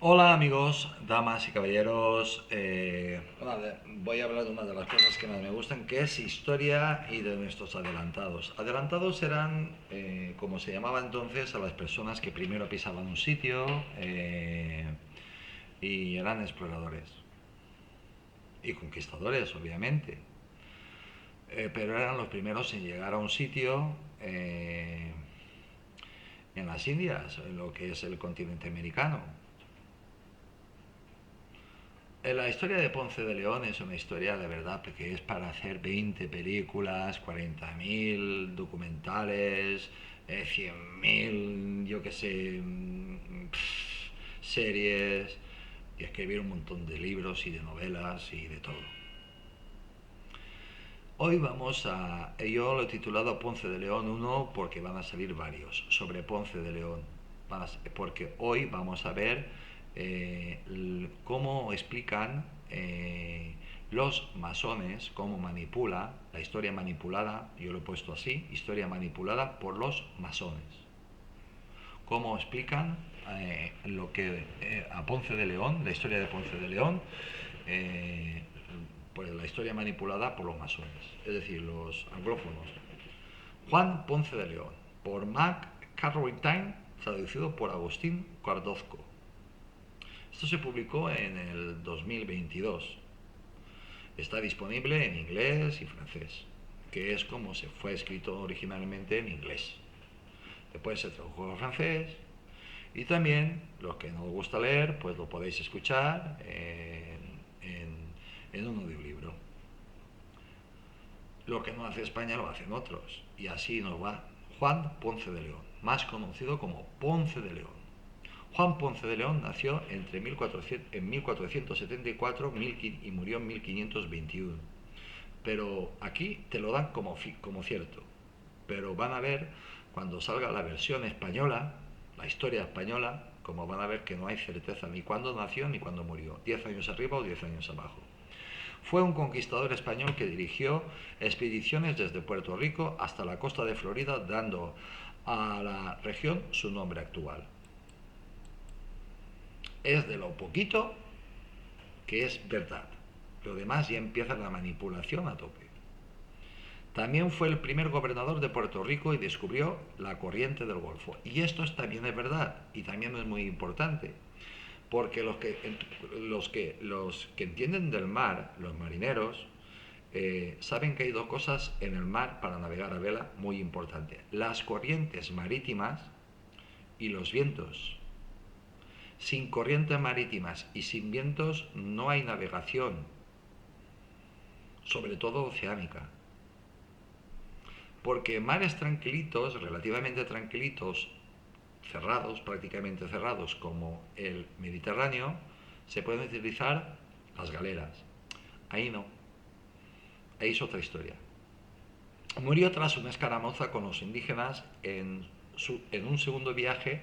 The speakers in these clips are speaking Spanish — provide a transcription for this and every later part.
Hola amigos, damas y caballeros. Voy a hablar de una de las cosas que más me gustan, que es historia y de nuestros adelantados. Adelantados eran, como se llamaba entonces, a las personas que primero pisaban un sitio y eran exploradores y conquistadores, obviamente. Pero eran los primeros en llegar a un sitio en las Indias, en lo que es el continente americano. La historia de Ponce de León es una historia de verdad que es para hacer 20 películas, 40.000 documentales, 100.000, yo qué sé, series y escribir un montón de libros y de novelas y de todo. Hoy yo lo he titulado Ponce de León uno porque van a salir varios sobre Ponce de León, porque hoy vamos a ver cómo explican los masones, cómo manipula la historia manipulada, yo lo he puesto así, historia manipulada por los masones. Cómo explican lo que a Ponce de León, la historia de Ponce de León, eh, pues la historia manipulada por los masones, es decir, los anglófonos. Juan Ponce de León, por Mac Carrington, traducido por Agustín Cardozco. Esto se publicó en el 2022. Está disponible en inglés y francés, que es como se fue escrito originalmente en inglés. Después se tradujo al francés y también, los que no os gusta leer, pues lo podéis escuchar en un audiolibro. Lo que no hace España lo hacen otros. Y así nos va Juan Ponce de León, más conocido como Ponce de León. Juan Ponce de León nació en 1474 y murió en 1521. Pero aquí te lo dan como cierto. Pero van a ver, cuando salga la versión española, la historia española, como van a ver que no hay certeza ni cuándo nació ni cuándo murió. 10 años arriba o 10 años abajo. Fue un conquistador español que dirigió expediciones desde Puerto Rico hasta la costa de Florida, dando a la región su nombre actual. Es de lo poquito que es verdad. Lo demás ya empieza la manipulación a tope. También fue el primer gobernador de Puerto Rico y descubrió la corriente del Golfo. Y esto también es verdad y también es muy importante, porque los que entienden del mar, los marineros, saben que hay dos cosas en el mar para navegar a vela muy importantes: las corrientes marítimas y los vientos. Sin corrientes marítimas y sin vientos no hay navegación, sobre todo oceánica. Porque mares tranquilitos, relativamente tranquilitos, cerrados, prácticamente cerrados, como el Mediterráneo, se pueden utilizar las galeras. Ahí no, ahí es otra historia. Murió tras una escaramuza con los indígenas en un segundo viaje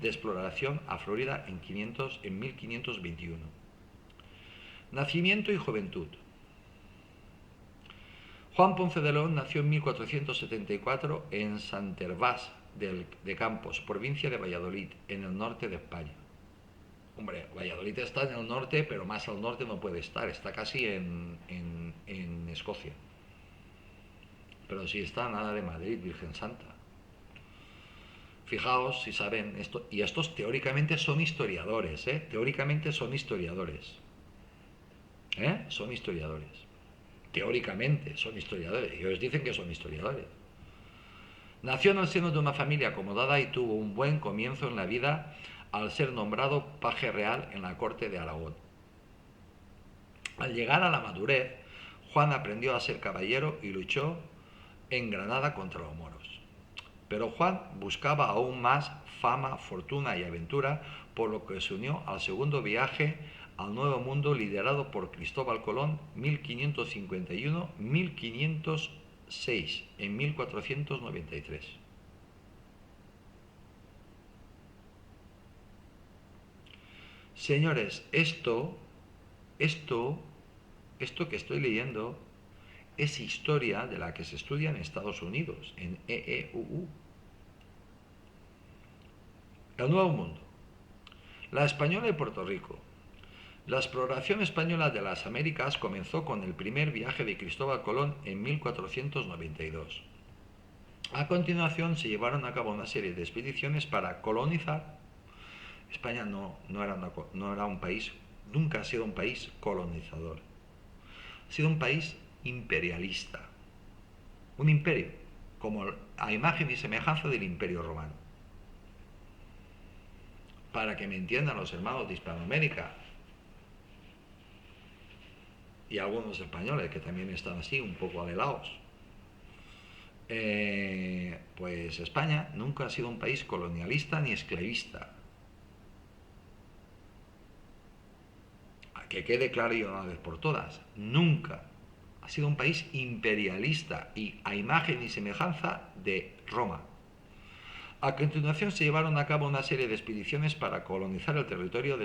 de exploración a Florida en 1521. Nacimiento y juventud. Juan Ponce de León nació en 1474 en Sant Hervás de Campos, provincia de Valladolid, en el norte de España. Hombre, Valladolid está en el norte, pero más al norte no puede estar, está casi en Escocia. Pero sí está nada de Madrid, Virgen Santa. Fijaos si saben esto. Y estos teóricamente son historiadores, ¿eh? Teóricamente son historiadores. ¿Eh? Son historiadores. Teóricamente son historiadores. Y ellos dicen que son historiadores. Nació en el seno de una familia acomodada y tuvo un buen comienzo en la vida al ser nombrado paje real en la corte de Aragón. Al llegar a la madurez, Juan aprendió a ser caballero y luchó en Granada contra los moros. Pero Juan buscaba aún más fama, fortuna y aventura, por lo que se unió al segundo viaje al Nuevo Mundo liderado por Cristóbal Colón 1551-1506 en 1493. Señores, esto, esto que estoy leyendo es historia de la que se estudia en Estados Unidos, en EEUU. El Nuevo Mundo. La española y Puerto Rico. La exploración española de las Américas comenzó con el primer viaje de Cristóbal Colón en 1492. A continuación se llevaron a cabo una serie de expediciones para colonizar. España no era un país, nunca ha sido un país colonizador. Ha sido un país imperialista. Un imperio, como a imagen y semejanza del Imperio Romano. Para que me entiendan los hermanos de Hispanoamérica y algunos españoles que también están así, un poco alelados. Pues España nunca ha sido un país colonialista ni esclavista. Que quede claro y una vez por todas, nunca ha sido un país imperialista y a imagen y semejanza de Roma. A continuación se llevaron a cabo una serie de expediciones para colonizar el territorio.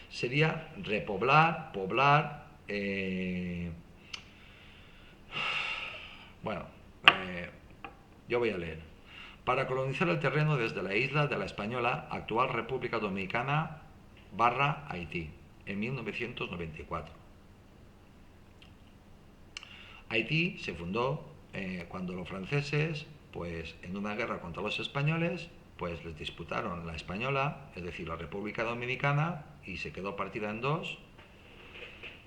Sería repoblar, poblar, bueno, yo voy a leer. Para colonizar el terreno desde la isla de la Española, actual República Dominicana / Haití, en 1994. Haití se fundó cuando los franceses, pues en una guerra contra los españoles, pues les disputaron la española, es decir, la República Dominicana, y se quedó partida en dos.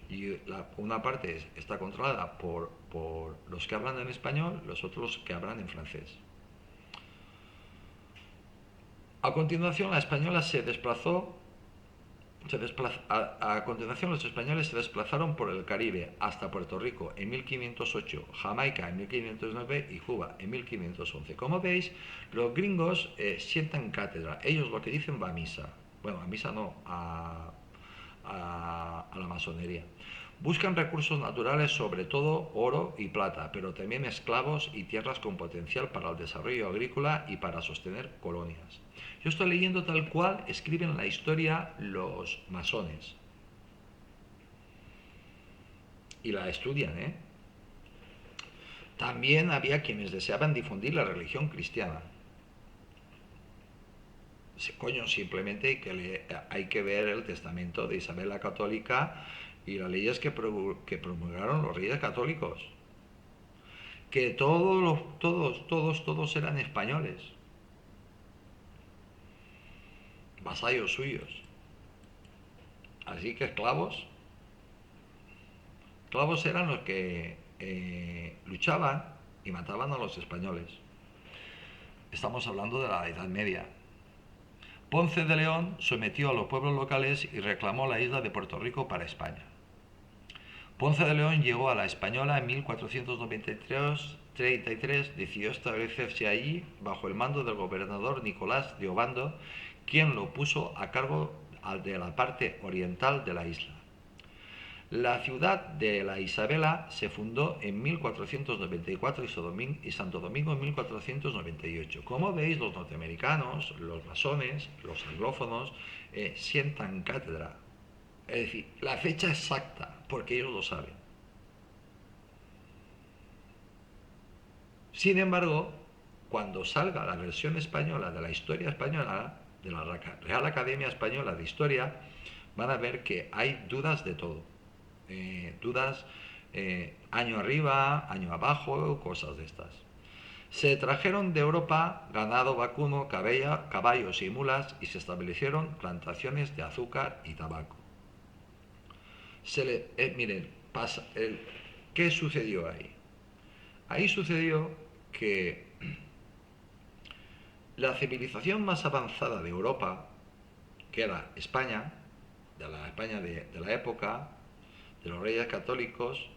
Y una parte está controlada por los que hablan en español, los otros que hablan en francés. A continuación, la española a continuación, los españoles se desplazaron por el Caribe hasta Puerto Rico en 1508, Jamaica en 1509 y Cuba en 1511. Como veis, los gringos sientan cátedra. Ellos lo que dicen va a misa. Bueno, a misa no, a la masonería. Buscan recursos naturales, sobre todo oro y plata, pero también esclavos y tierras con potencial para el desarrollo agrícola y para sostener colonias. Yo estoy leyendo tal cual escriben la historia los masones. Y la estudian, ¿eh? También había quienes deseaban difundir la religión cristiana. Coño, simplemente hay que ver el testamento de Isabel la Católica y las leyes que promulgaron los reyes católicos. Que todos eran españoles. Vasallos suyos. Así que esclavos eran los que luchaban y mataban a los españoles. Estamos hablando de la Edad Media. Ponce de León sometió a los pueblos locales y reclamó la isla de Puerto Rico para España. Ponce de León llegó a la Española en 1493, decidió establecerse allí bajo el mando del gobernador Nicolás de Obando, quien lo puso a cargo de la parte oriental de la isla. La ciudad de la Isabela se fundó en 1494 y Santo Domingo en 1498. Como veis, los norteamericanos, los masones, los anglófonos, sientan cátedra. Es decir, la fecha exacta, porque ellos lo saben. Sin embargo, cuando salga la versión española de la historia española, de la Real Academia Española de Historia, van a ver que hay dudas de todo. Dudas año arriba, año abajo, cosas de estas. Se trajeron de Europa ganado vacuno, caballos y mulas y se establecieron plantaciones de azúcar y tabaco. Miren, ¿qué sucedió ahí? Ahí sucedió que la civilización más avanzada de Europa, que era España, de la España de la época, de los reyes católicos,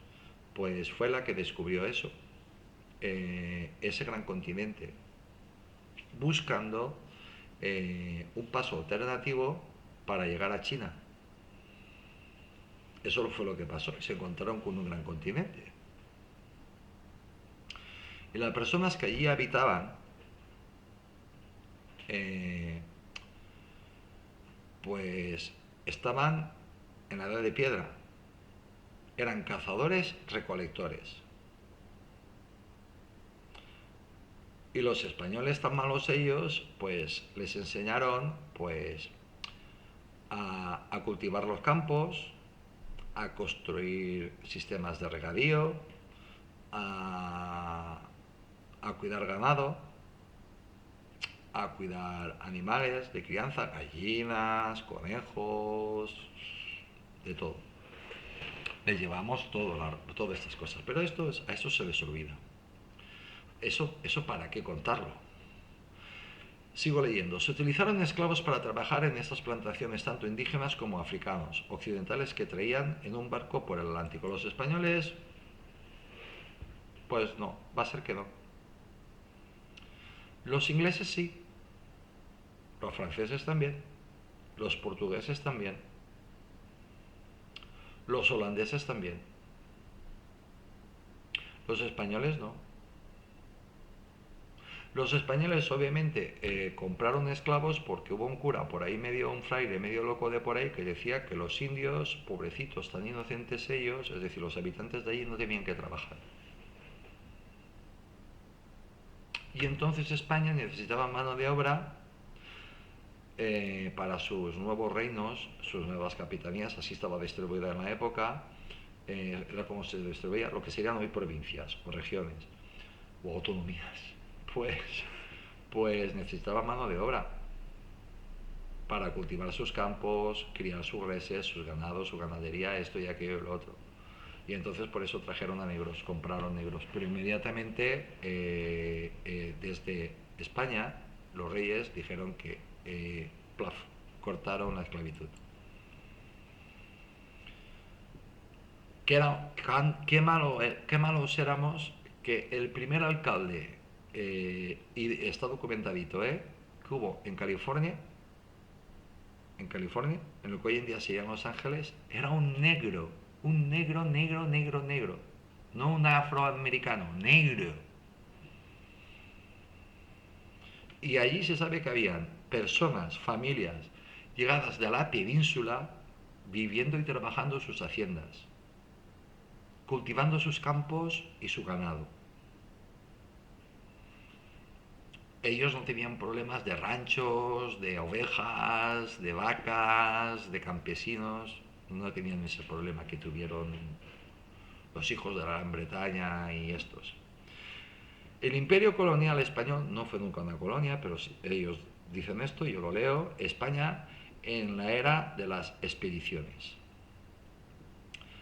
pues fue la que descubrió eso, ese gran continente, buscando un paso alternativo para llegar a China. Eso fue lo que pasó, se encontraron con un gran continente. Y las personas que allí habitaban, pues estaban en la edad de piedra. Eran cazadores recolectores. Y los españoles, tan malos ellos, pues les enseñaron, pues, a cultivar los campos, a construir sistemas de regadío, a, a cuidar ganado, a cuidar animales de crianza, gallinas, conejos, de todo. Les llevamos todas estas cosas, pero a esto se les olvida. Eso para qué contarlo. Sigo leyendo. Se utilizaron esclavos para trabajar en estas plantaciones, tanto indígenas como africanos, occidentales que traían en un barco por el Atlántico. Los españoles, pues no, va a ser que no. Los ingleses sí, los franceses también, los portugueses también, los holandeses también, los españoles no. Los españoles obviamente compraron esclavos porque hubo un cura por ahí, un fraile medio loco de por ahí, que decía que los indios, pobrecitos, tan inocentes ellos, es decir, los habitantes de allí no tenían que trabajar. Y entonces España necesitaba mano de obra para sus nuevos reinos, sus nuevas capitanías, así estaba distribuida en la época, era como se distribuía lo que serían hoy provincias o regiones o autonomías. Pues, pues necesitaba mano de obra para cultivar sus campos, criar sus reses, sus ganados, su ganadería, esto y aquello y lo otro. Y entonces por eso trajeron a negros, compraron negros. Pero inmediatamente desde España los reyes dijeron que plaf, cortaron la esclavitud. Qué malos éramos que el primer alcalde, y está documentadito, que hubo en California, en lo que hoy en día se llama Los Ángeles, era un negro, negro, no un afroamericano, negro. Y allí se sabe que habían personas, familias, llegadas de la península, viviendo y trabajando sus haciendas, cultivando sus campos y su ganado. Ellos no tenían problemas de ranchos, de ovejas, de vacas, de campesinos, no tenían ese problema que tuvieron los hijos de la Gran Bretaña y estos. El imperio colonial español no fue nunca una colonia, pero ellos dicen esto, yo lo leo, España en la era de las expediciones.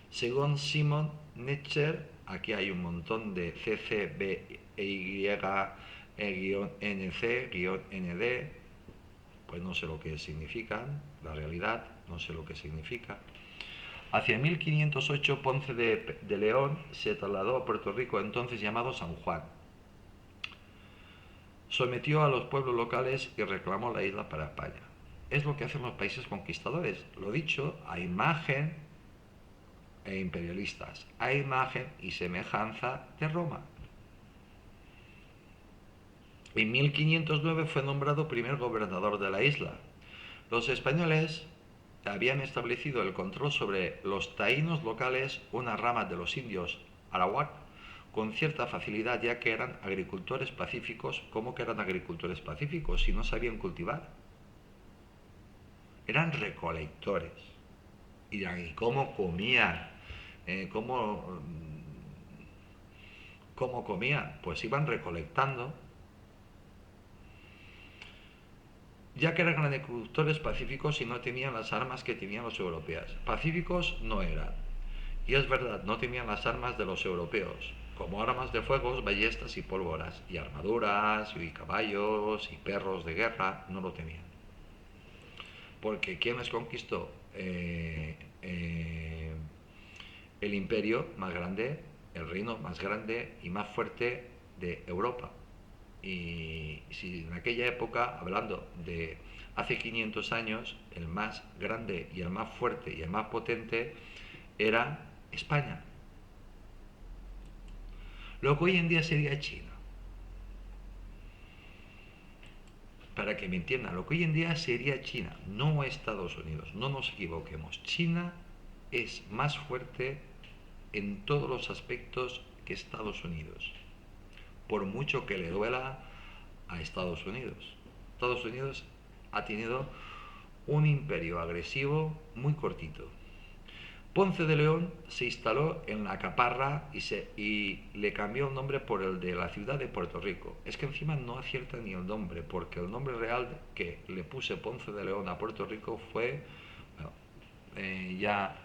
Según Simon Netzer, aquí hay un montón de CCBY-NC-ND, pues no sé lo que significan, la realidad, no sé lo que significa. Hacia 1508 Ponce de León se trasladó a Puerto Rico, entonces llamado San Juan. Sometió a los pueblos locales y reclamó la isla para España. Es lo que hacen los países conquistadores, lo dicho, a imagen e imperialistas, a imagen y semejanza de Roma. En 1509 fue nombrado primer gobernador de la isla. Los españoles habían establecido el control sobre los taínos locales, una rama de los indios arawak, con cierta facilidad, ya que eran agricultores pacíficos. ¿Cómo que eran agricultores pacíficos si no sabían cultivar? Eran recolectores. ¿Y cómo comían? ¿Cómo comían? Pues iban recolectando, ya que eran agricultores pacíficos y no tenían las armas que tenían los europeos. Pacíficos no eran. Y es verdad, no tenían las armas de los europeos, como armas de fuego, ballestas y pólvoras, y armaduras, y caballos, y perros de guerra, no lo tenían. Porque ¿quién les conquistó? El imperio más grande, el reino más grande y más fuerte de Europa. Y si en aquella época, hablando de hace 500 años, el más grande y el más fuerte y el más potente era España. Lo que hoy en día sería China. Para que me entiendan, lo que hoy en día sería China, no Estados Unidos. No nos equivoquemos. China es más fuerte en todos los aspectos que Estados Unidos, por mucho que le duela a Estados Unidos. Estados Unidos ha tenido un imperio agresivo muy cortito. Ponce de León se instaló en la Caparra y le cambió el nombre por el de la ciudad de Puerto Rico. Es que encima no acierta ni el nombre, porque el nombre real que le puse Ponce de León a Puerto Rico fue... Bueno, ya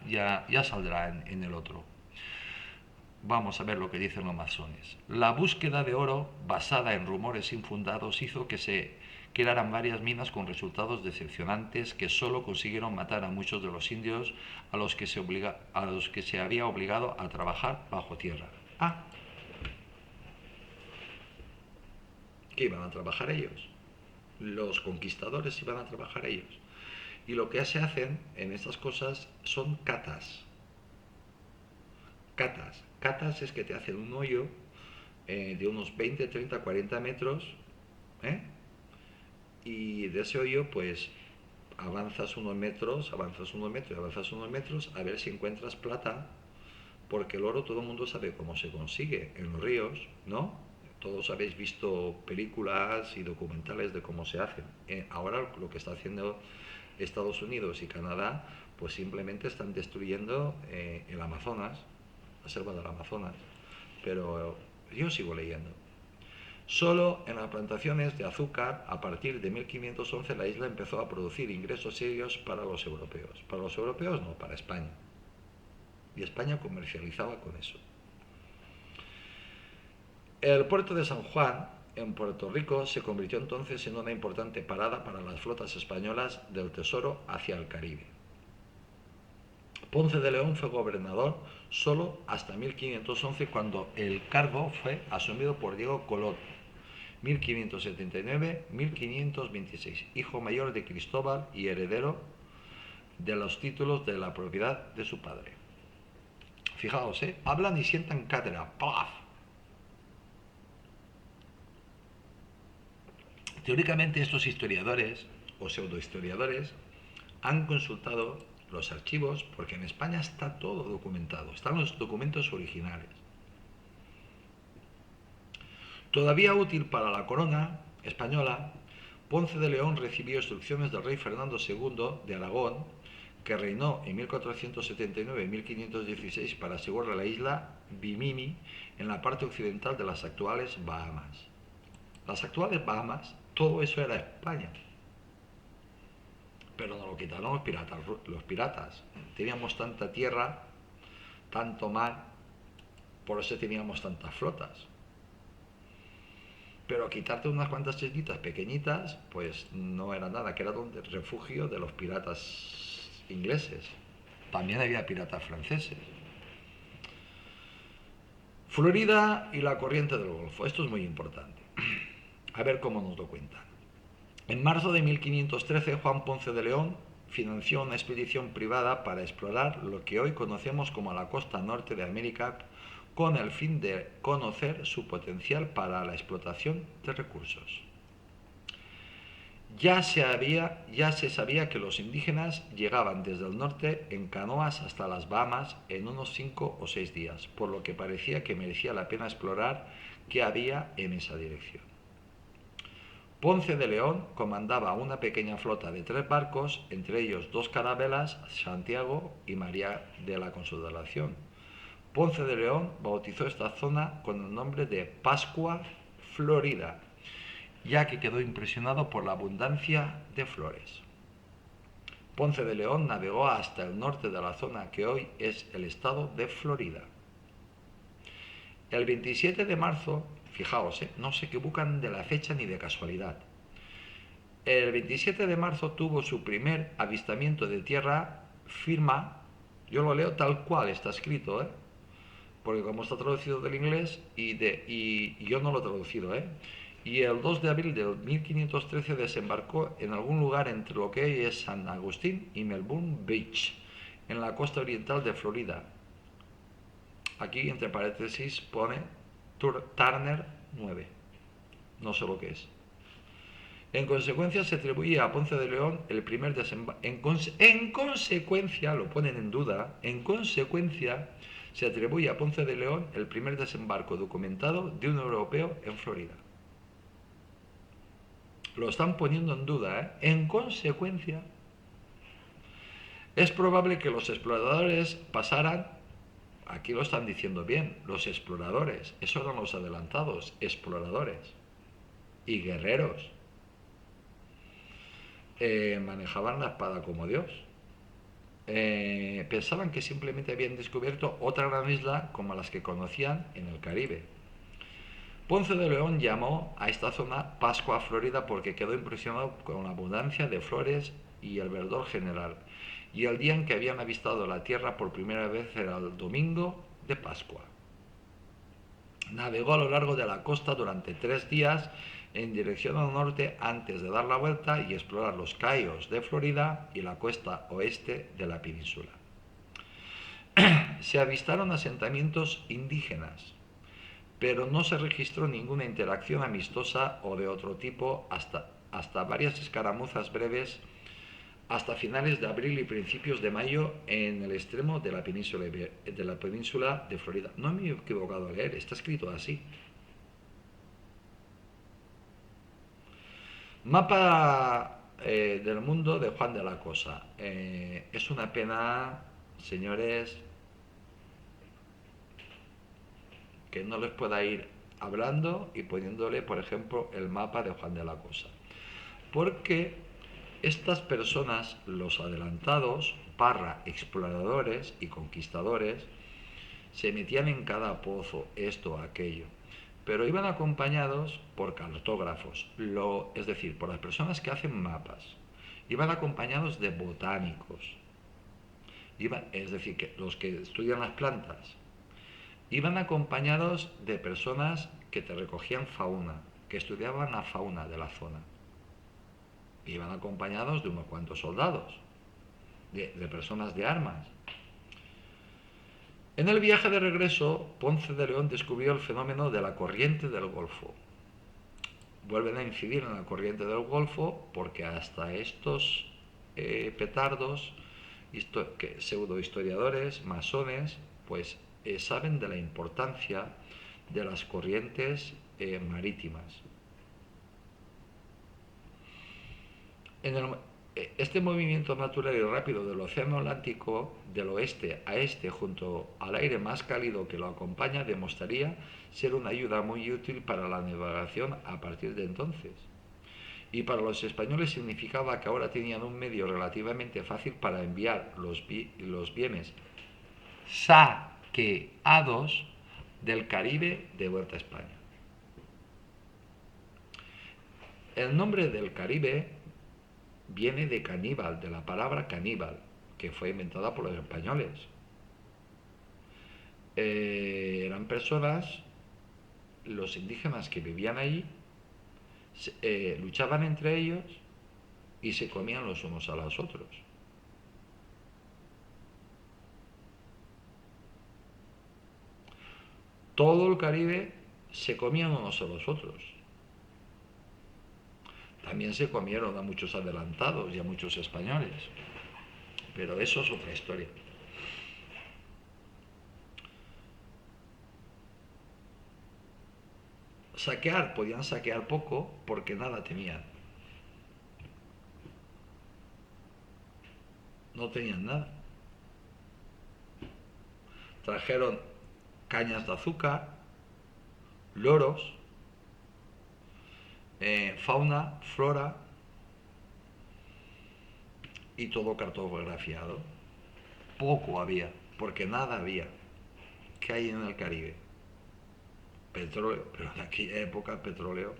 saldrá en el otro. Vamos a ver lo que dicen los masones. La búsqueda de oro, basada en rumores infundados, hizo que se crearan varias minas con resultados decepcionantes que solo consiguieron matar a muchos de los indios a los que se había obligado a trabajar bajo tierra. Ah, ¿qué iban a trabajar ellos? Los conquistadores iban a trabajar ellos. Y lo que se hacen en estas cosas son catas. Catas es que te hacen un hoyo de unos 20, 30, 40 metros, ¿eh? Y de ese hoyo pues avanzas unos metros, avanzas unos metros, avanzas unos metros a ver si encuentras plata, porque el oro todo el mundo sabe cómo se consigue, en los ríos, ¿no? Todos habéis visto películas y documentales de cómo se hacen. Ahora lo que está haciendo Estados Unidos y Canadá, pues simplemente están destruyendo el Amazonas, la selva del Amazonas, pero yo sigo leyendo. Solo en las plantaciones de azúcar, a partir de 1511, la isla empezó a producir ingresos serios para los europeos. Para los europeos no, para España. Y España comercializaba con eso. El puerto de San Juan, en Puerto Rico, se convirtió entonces en una importante parada para las flotas españolas del Tesoro hacia el Caribe. Ponce de León fue gobernador solo hasta 1511, cuando el cargo fue asumido por Diego Colón, 1579-1526, hijo mayor de Cristóbal y heredero de los títulos de la propiedad de su padre. Fijaos, hablan y sientan cátedra. ¡Paf! Teóricamente estos historiadores o pseudohistoriadores han consultado los archivos, porque en España está todo documentado, están los documentos originales. Todavía útil para la corona española, Ponce de León recibió instrucciones del rey Fernando II de Aragón, que reinó en 1479-1516 para asegurar la isla Bimini en la parte occidental de las actuales Bahamas. Las actuales Bahamas, todo eso era España. Pero nos lo quitaron los piratas. Teníamos tanta tierra, tanto mar, por eso teníamos tantas flotas. Pero quitarte unas cuantas islitas pequeñitas, pues no era nada, que era donde el refugio de los piratas ingleses. También había piratas franceses. Florida y la corriente del Golfo. Esto es muy importante. A ver cómo nos lo cuentan. En marzo de 1513, Juan Ponce de León financió una expedición privada para explorar lo que hoy conocemos como la costa norte de América, con el fin de conocer su potencial para la explotación de recursos. Ya se sabía que los indígenas llegaban desde el norte en canoas hasta las Bahamas en unos 5 o 6 días, por lo que parecía que merecía la pena explorar qué había en esa dirección. Ponce de León comandaba una pequeña flota de 3 barcos, entre ellos 2 carabelas, Santiago y María de la Consolación. Ponce de León bautizó esta zona con el nombre de Pascua, Florida, ya que quedó impresionado por la abundancia de flores. Ponce de León navegó hasta el norte de la zona que hoy es el estado de Florida. El 27 de marzo, fijaos, no se equivocan de la fecha ni de casualidad. El 27 de marzo tuvo su primer avistamiento de tierra firme. Yo lo leo tal cual está escrito, porque como está traducido del inglés y yo no lo he traducido, y el 2 de abril de 1513 desembarcó en algún lugar entre lo que hoy es San Agustín y Melbourne Beach, en la costa oriental de Florida. Aquí entre paréntesis pone Turner 9, no sé lo que es. En consecuencia se atribuye a Ponce de León el primer desembarco. En consecuencia, lo ponen en duda, en consecuencia se atribuye a Ponce de León el primer desembarco documentado de un europeo en Florida. Lo están poniendo en duda, En consecuencia. Es probable que los exploradores pasaran, aquí lo están diciendo bien, los exploradores, esos eran los adelantados, exploradores y guerreros, manejaban la espada como Dios. Pensaban que simplemente habían descubierto otra gran isla como las que conocían en el Caribe. Ponce de León llamó a esta zona Pascua Florida porque quedó impresionado con la abundancia de flores y el verdor general. Y el día en que habían avistado la tierra por primera vez era el domingo de Pascua. Navegó a lo largo de la costa durante 3 días en dirección al norte antes de dar la vuelta y explorar los cayos de Florida y la costa oeste de la península. Se avistaron asentamientos indígenas, pero no se registró ninguna interacción amistosa o de otro tipo hasta varias escaramuzas breves hasta finales de abril y principios de mayo en el extremo de la península de Florida. No me he equivocado a leer, está escrito así. Mapa del mundo de Juan de la Cosa. Es una pena, señores, que no les pueda ir hablando y poniéndole, por ejemplo, el mapa de Juan de la Cosa. Porque estas personas, los adelantados, barra exploradores y conquistadores, se metían en cada pozo, esto, aquello, pero iban acompañados por cartógrafos, es decir, por las personas que hacen mapas, iban acompañados de botánicos, es decir, que los que estudian las plantas, iban acompañados de personas que te recogían fauna, que estudiaban la fauna de la zona, iban acompañados de unos cuantos soldados, de personas de armas. En el viaje de regreso, Ponce de León descubrió el fenómeno de la corriente del Golfo. Vuelven a incidir en la corriente del Golfo porque hasta estos petardos, pseudo historiadores, masones, pues saben de la importancia de las corrientes marítimas. Este movimiento natural y rápido del Océano Atlántico del oeste a este junto al aire más cálido que lo acompaña demostraría ser una ayuda muy útil para la navegación a partir de entonces. Y para los españoles significaba que ahora tenían un medio relativamente fácil para enviar los bienes saqueados del Caribe de vuelta a España. El nombre del Caribe viene de caníbal, de la palabra caníbal, que fue inventada por los españoles. Eran personas, los indígenas que vivían allí, luchaban entre ellos y se comían los unos a los otros. Todo el Caribe se comían unos a los otros. También se comieron a muchos adelantados y a muchos españoles, pero eso es otra historia. Saquear, podían saquear poco porque nada tenían. No tenían nada. Trajeron cañas de azúcar, loros, fauna, flora y todo cartografiado. Poco había, porque nada había. ¿Qué hay en el Caribe? Petróleo, pero en aquella época petróleo,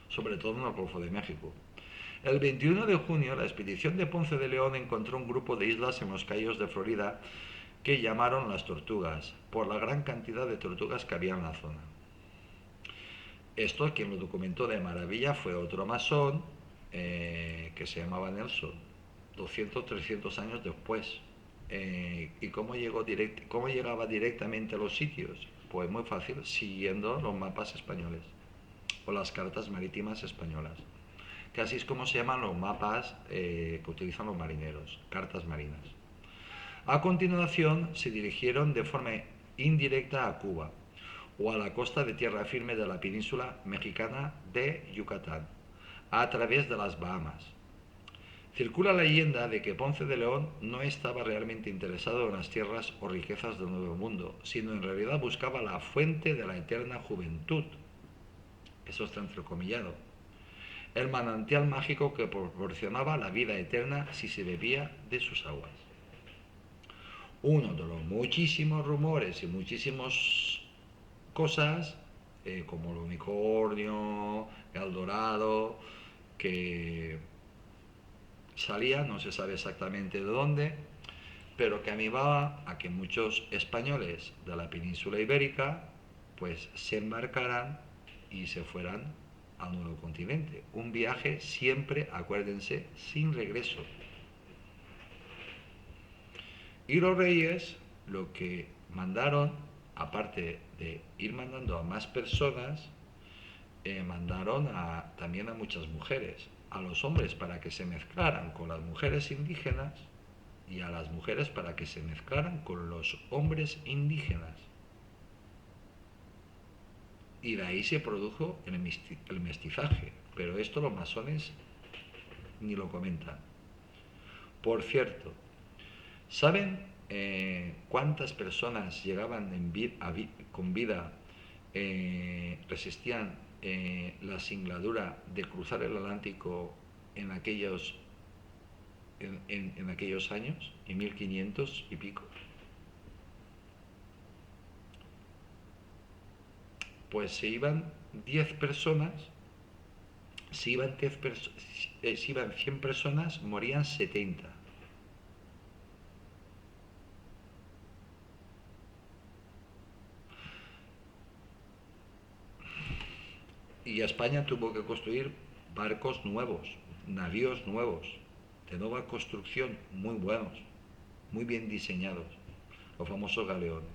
sobre todo en el Golfo de México. El 21 de junio, la expedición de Ponce de León encontró un grupo de islas en los cayos de Florida que llamaron las Tortugas, por la gran cantidad de tortugas que había en la zona. Esto, quien lo documentó de maravilla, fue otro masón que se llamaba Nelson, 200-300 años después. ¿Y cómo llegaba directamente a los sitios? Pues muy fácil, siguiendo los mapas españoles o las cartas marítimas españolas, que así es como se llaman los mapas que utilizan los marineros, cartas marinas. A continuación se dirigieron de forma indirecta a Cuba o a la costa de tierra firme de la península mexicana de Yucatán, a través de las Bahamas. Circula la leyenda de que Ponce de León no estaba realmente interesado en las tierras o riquezas del Nuevo Mundo, sino en realidad buscaba la fuente de la eterna juventud. Eso está entrecomillado. El manantial mágico que proporcionaba la vida eterna si se bebía de sus aguas. Uno de los muchísimos rumores y muchísimas cosas, como el unicornio, el dorado, que salía, no se sabe exactamente de dónde, pero que animaba a que muchos españoles de la península ibérica pues se embarcaran y se fueran al nuevo continente. Un viaje siempre, acuérdense, sin regreso. Y los reyes lo que mandaron, aparte de ir mandando a más personas, mandaron también a muchas mujeres, a los hombres para que se mezclaran con las mujeres indígenas y a las mujeres para que se mezclaran con los hombres indígenas. Y de ahí se produjo el mestizaje, pero esto los masones ni lo comentan. Por cierto, ¿saben cuántas personas llegaban con vida, resistían la singladura de cruzar el Atlántico en aquellos años, en 1500 y pico? Pues se iban 10 personas, si iban 100 personas, morían 70. Y España tuvo que construir barcos nuevos, navíos nuevos, de nueva construcción, muy buenos, muy bien diseñados, los famosos galeones.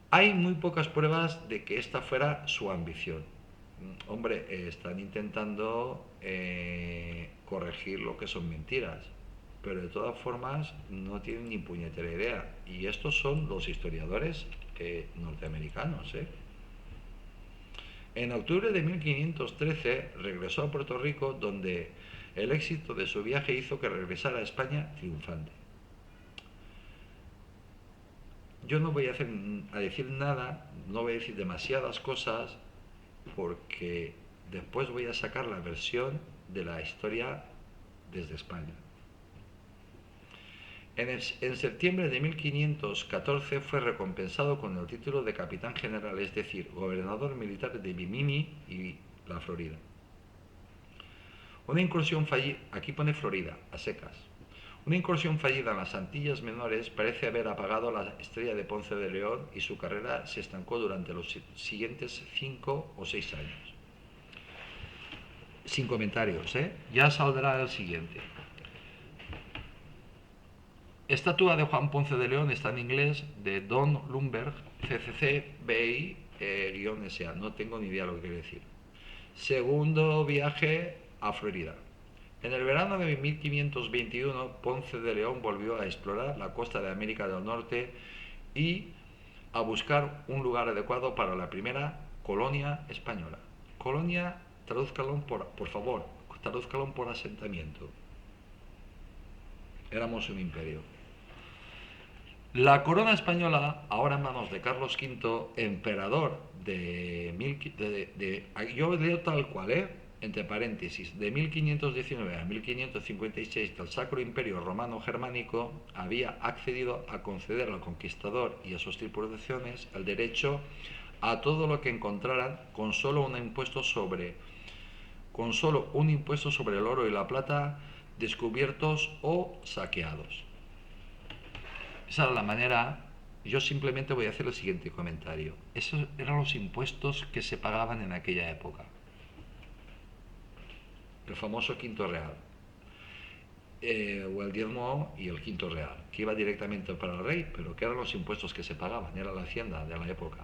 Hay muy pocas pruebas de que esta fuera su ambición. Hombre, están intentando corregir lo que son mentiras, pero de todas formas no tienen ni puñetera idea. Y estos son los historiadores norteamericanos. En octubre de 1513 regresó a Puerto Rico, donde el éxito de su viaje hizo que regresara a España triunfante. Yo no voy a decir nada, no voy a decir demasiadas cosas, porque después voy a sacar la versión de la historia desde España. En septiembre de 1514 fue recompensado con el título de capitán general, es decir, gobernador militar de Bimini y la Florida. Una incursión fallida, aquí pone Florida, a secas. Una incursión fallida en las Antillas Menores parece haber apagado la estrella de Ponce de León y su carrera se estancó durante los siguientes 5 o 6 años. Sin comentarios, ya saldrá el siguiente. Estatua de Juan Ponce de León está en inglés, de Don Lumberg, CCC BI _SA. No tengo ni idea lo que quiere decir. Segundo viaje a Florida. En el verano de 1521, Ponce de León volvió a explorar la costa de América del Norte y a buscar un lugar adecuado para la primera colonia española. Colonia, tradúzcalo por favor, tradúzcalo por asentamiento. Éramos un imperio. La corona española, ahora en manos de Carlos V, emperador yo leo tal cual, entre paréntesis, de 1519 a 1556 del Sacro Imperio Romano Germánico, había accedido a conceder al conquistador y a sus tripulaciones el derecho a todo lo que encontraran con solo un impuesto sobre el oro y la plata descubiertos o saqueados. Esa era la manera. Yo simplemente voy a hacer el siguiente comentario. Esos eran los impuestos que se pagaban en aquella época. El famoso quinto real, o el diezmo y el quinto real, que iba directamente para el rey, pero que eran los impuestos que se pagaban, era la hacienda de la época.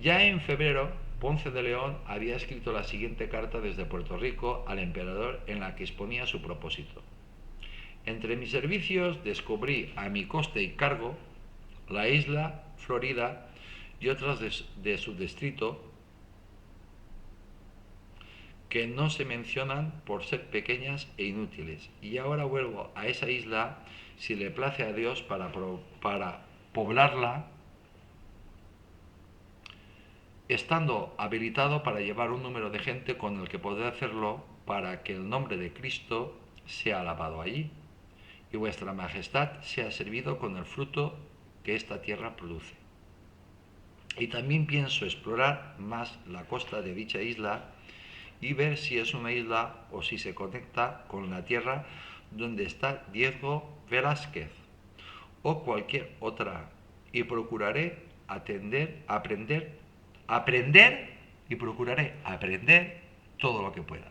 Ya en febrero, Ponce de León había escrito la siguiente carta desde Puerto Rico al emperador en la que exponía su propósito. Entre mis servicios descubrí a mi coste y cargo la isla Florida y otras de su distrito que no se mencionan por ser pequeñas e inútiles. Y ahora vuelvo a esa isla, si le place a Dios, para poblarla, estando habilitado para llevar un número de gente con el que poder hacerlo, para que el nombre de Cristo sea alabado allí, y vuestra majestad sea servido con el fruto que esta tierra produce. Y también pienso explorar más la costa de dicha isla y ver si es una isla o si se conecta con la tierra donde está Diego Velázquez o cualquier otra, y procuraré aprender y procuraré aprender todo lo que pueda.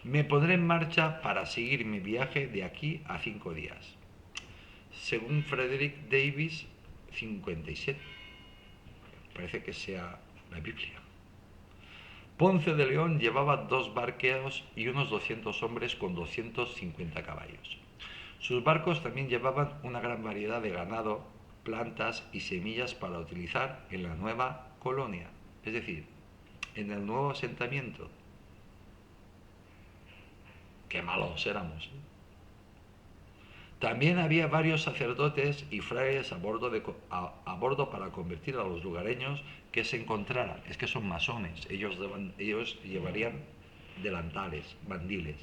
Me pondré en marcha para seguir mi viaje de aquí a 5 días. Según Frederick Davis, 57. Parece que sea la Biblia. Ponce de León llevaba 2 barqueros y unos 200 hombres con 250 caballos. Sus barcos también llevaban una gran variedad de ganado, plantas y semillas para utilizar en la nueva colonia, es decir, en el nuevo asentamiento. Qué malos éramos. También había varios sacerdotes y frailes a bordo para convertir a los lugareños que se encontraran. Es que son masones, ellos llevarían delantales, bandiles.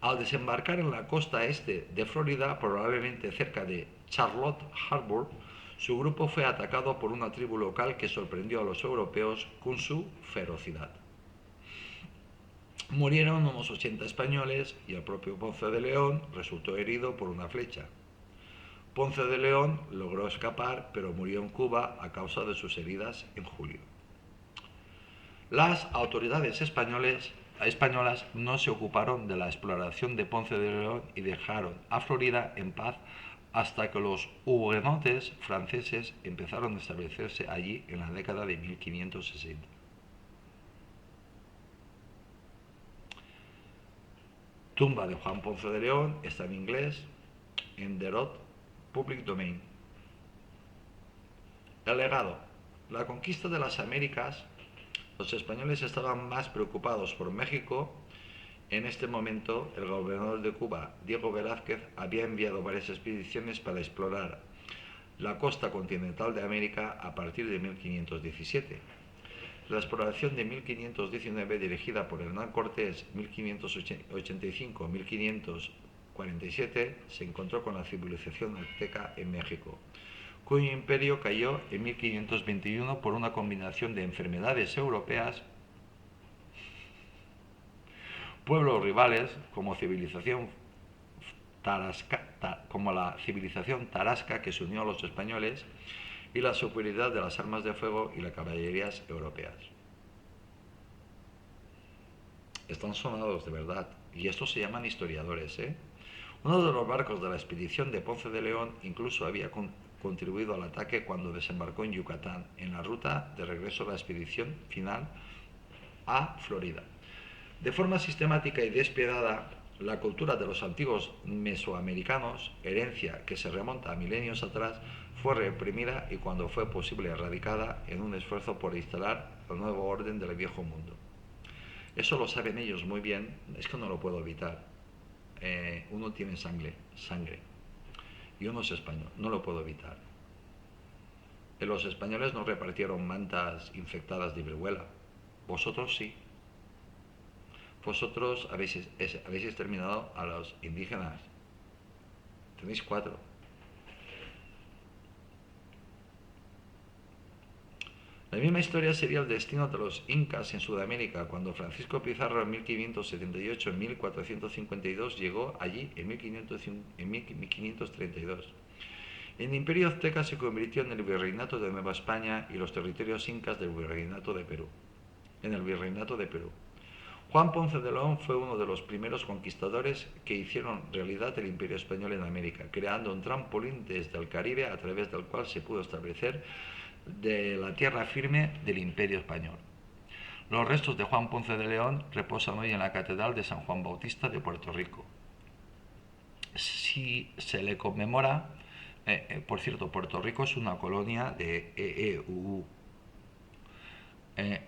Al desembarcar en la costa este de Florida, probablemente cerca de Charlotte Harbor, su grupo fue atacado por una tribu local que sorprendió a los europeos con su ferocidad. Murieron unos 80 españoles y el propio Ponce de León resultó herido por una flecha. Ponce de León logró escapar, pero murió en Cuba a causa de sus heridas en julio. Las autoridades españolas no se ocuparon de la exploración de Ponce de León y dejaron a Florida en paz hasta que los hugonotes franceses empezaron a establecerse allí en la década de 1560. Tumba de Juan Ponce de León está en inglés en The Road Public Domain. El legado. La conquista de las Américas. Los españoles estaban más preocupados por México. En este momento, el gobernador de Cuba, Diego Velázquez, había enviado varias expediciones para explorar la costa continental de América a partir de 1517. La exploración de 1519, dirigida por Hernán Cortés, 1585-1547, se encontró con la civilización azteca en México, cuyo imperio cayó en 1521 por una combinación de enfermedades europeas, pueblos rivales como la civilización tarasca que se unió a los españoles, y la superioridad de las armas de fuego y las caballerías europeas. Están sonados de verdad, y estos se llaman historiadores, ¿eh? Uno de los barcos de la expedición de Ponce de León incluso había contribuido al ataque cuando desembarcó en Yucatán, en la ruta de regreso a la expedición final a Florida. De forma sistemática y despiadada, la cultura de los antiguos mesoamericanos, herencia que se remonta a milenios atrás, fue reprimida y cuando fue posible erradicada en un esfuerzo por instalar el nuevo orden del viejo mundo. Eso lo saben ellos muy bien, es que no lo puedo evitar. Uno tiene sangre, y uno es español, no lo puedo evitar. Los españoles no repartieron mantas infectadas de viruela, vosotros sí. Vosotros habéis exterminado a los indígenas, tenéis 4. La misma historia sería el destino de los incas en Sudamérica, cuando Francisco Pizarro en 1578-1452 llegó allí en 1532. El imperio azteca se convirtió en el virreinato de Nueva España y los territorios incas del virreinato de Perú. Juan Ponce de León fue uno de los primeros conquistadores que hicieron realidad el imperio español en América, creando un trampolín desde el Caribe a través del cual se pudo establecer de la tierra firme del imperio español. Los restos de Juan Ponce de León reposan hoy en la Catedral de San Juan Bautista de Puerto Rico. Si se le conmemora, por cierto, Puerto Rico es una colonia de EEUU.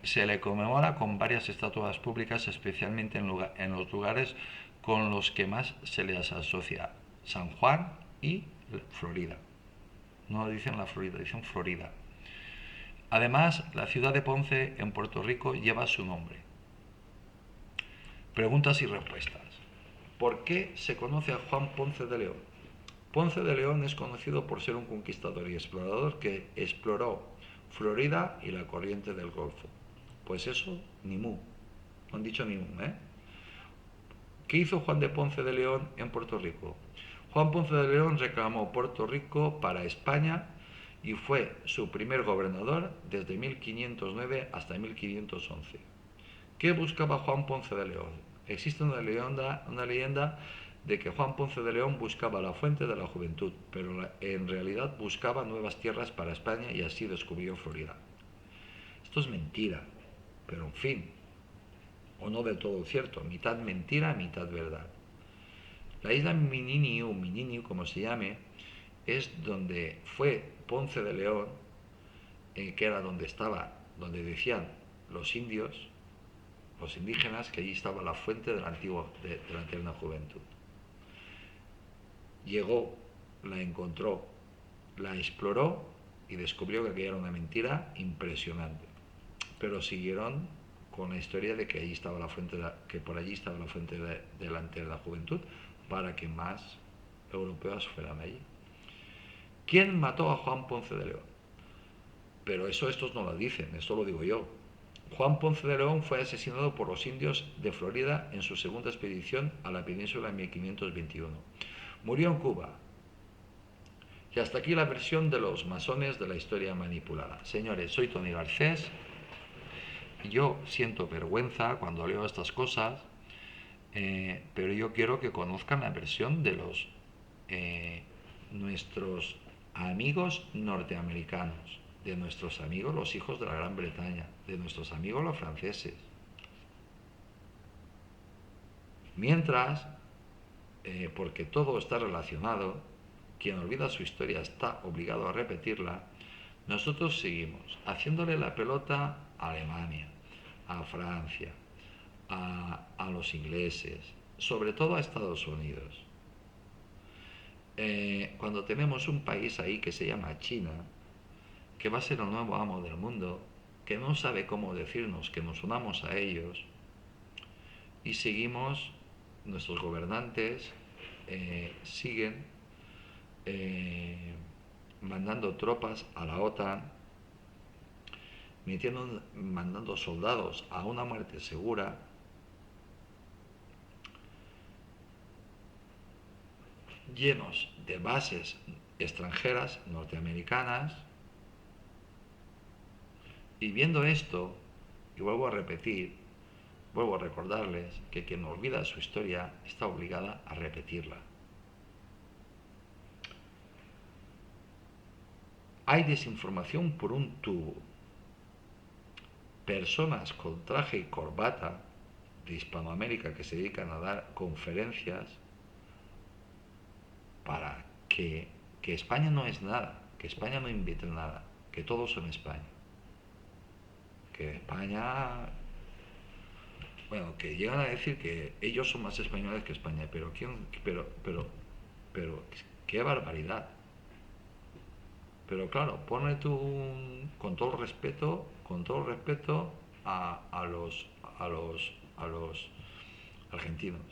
Se le conmemora con varias estatuas públicas, especialmente en los lugares con los que más se les asocia: San Juan y Florida. No dicen la Florida, dicen Florida. Además, la ciudad de Ponce, en Puerto Rico, lleva su nombre. Preguntas y respuestas. ¿Por qué se conoce a Juan Ponce de León? Ponce de León es conocido por ser un conquistador y explorador que exploró Florida y la corriente del Golfo. Pues eso, ni mu. No han dicho ni mu, ¿eh? ¿Qué hizo Juan de Ponce de León en Puerto Rico? Juan Ponce de León reclamó Puerto Rico para España y fue su primer gobernador desde 1509 hasta 1511. ¿Qué buscaba Juan Ponce de León? Existe una leyenda de que Juan Ponce de León buscaba la fuente de la juventud, pero en realidad buscaba nuevas tierras para España y así descubrió Florida. Esto es mentira, pero en fin, o no del todo cierto, mitad mentira, mitad verdad. La isla Mininiu como se llame, es donde fue Ponce de León, que era donde decían los indios, los indígenas, que allí estaba la fuente de la eterna juventud. Llegó, la encontró, la exploró y descubrió que aquella era una mentira impresionante. Pero siguieron con la historia de que allí estaba la fuente, que por allí estaba la fuente delante de la juventud, para que más europeos fueran allí. ¿Quién mató a Juan Ponce de León? Pero eso estos no lo dicen, esto lo digo yo. Juan Ponce de León fue asesinado por los indios de Florida en su segunda expedición a la península en 1521. Murió en Cuba. Y hasta aquí la versión de los masones de la historia manipulada. Señores, soy Tony Garcés. Yo siento vergüenza cuando leo estas cosas, pero yo quiero que conozcan la versión de nuestros amigos norteamericanos, de nuestros amigos los hijos de la Gran Bretaña, de nuestros amigos los franceses. Mientras, porque todo está relacionado, quien olvida su historia está obligado a repetirla, nosotros seguimos haciéndole la pelota a Alemania, a Francia, a los ingleses, sobre todo a Estados Unidos. Cuando tenemos un país ahí que se llama China, que va a ser el nuevo amo del mundo, que no sabe cómo decirnos que nos unamos a ellos, y seguimos, nuestros gobernantes siguen mandando tropas a la OTAN, mandando soldados a una muerte segura, llenos de bases extranjeras norteamericanas. Y viendo esto, y vuelvo a recordarles que quien olvida su historia está obligada a repetirla. Hay desinformación por un tubo. Personas con traje y corbata de Hispanoamérica que se dedican a dar conferencias para que España no es nada, que España no invita nada, que todos son España. Que España, bueno, que llegan a decir que ellos son más españoles que España, pero qué barbaridad. Pero claro, ponle tú con todo el respeto a los argentinos.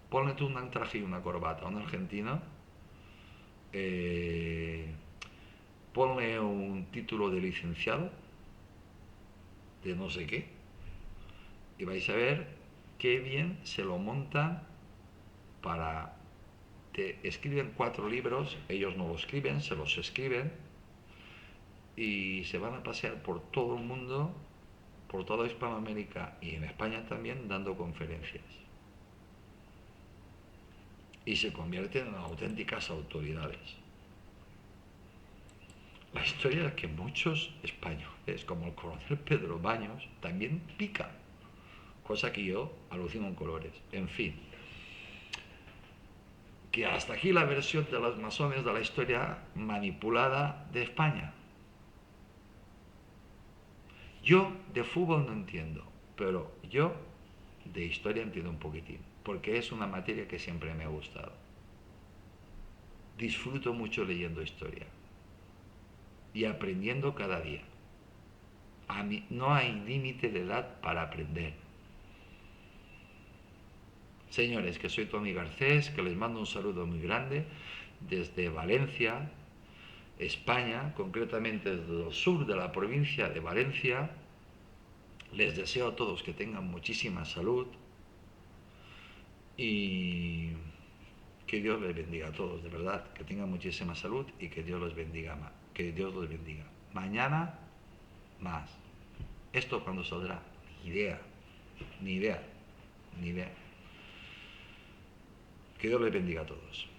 Ponle tú un traje y una corbata a un argentino, ponle un título de licenciado de no sé qué, y vais a ver qué bien se lo montan para... Te escriben 4 libros, ellos no lo escriben, se los escriben, y se van a pasear por todo el mundo, por toda Hispanoamérica y en España también, dando conferencias. Y se convierten en auténticas autoridades. La historia es que muchos españoles, como el coronel Pedro Baños, también pican, cosa que yo alucino en colores. En fin, que hasta aquí la versión de los masones de la historia manipulada de España. Yo de fútbol no entiendo, pero yo de historia entiendo un poquitín, porque es una materia que siempre me ha gustado. Disfruto mucho leyendo historia y aprendiendo cada día. A mí no hay límite de edad para aprender. Señores, que soy Tony Garcés, que les mando un saludo muy grande desde Valencia, España, concretamente desde el sur de la provincia de Valencia. Les deseo a todos que tengan muchísima salud y que Dios les bendiga a todos, de verdad, que tengan muchísima salud y que Dios los bendiga, que Dios los bendiga. Mañana más. ¿Esto cuándo saldrá? Ni idea, ni idea, ni idea. Que Dios les bendiga a todos.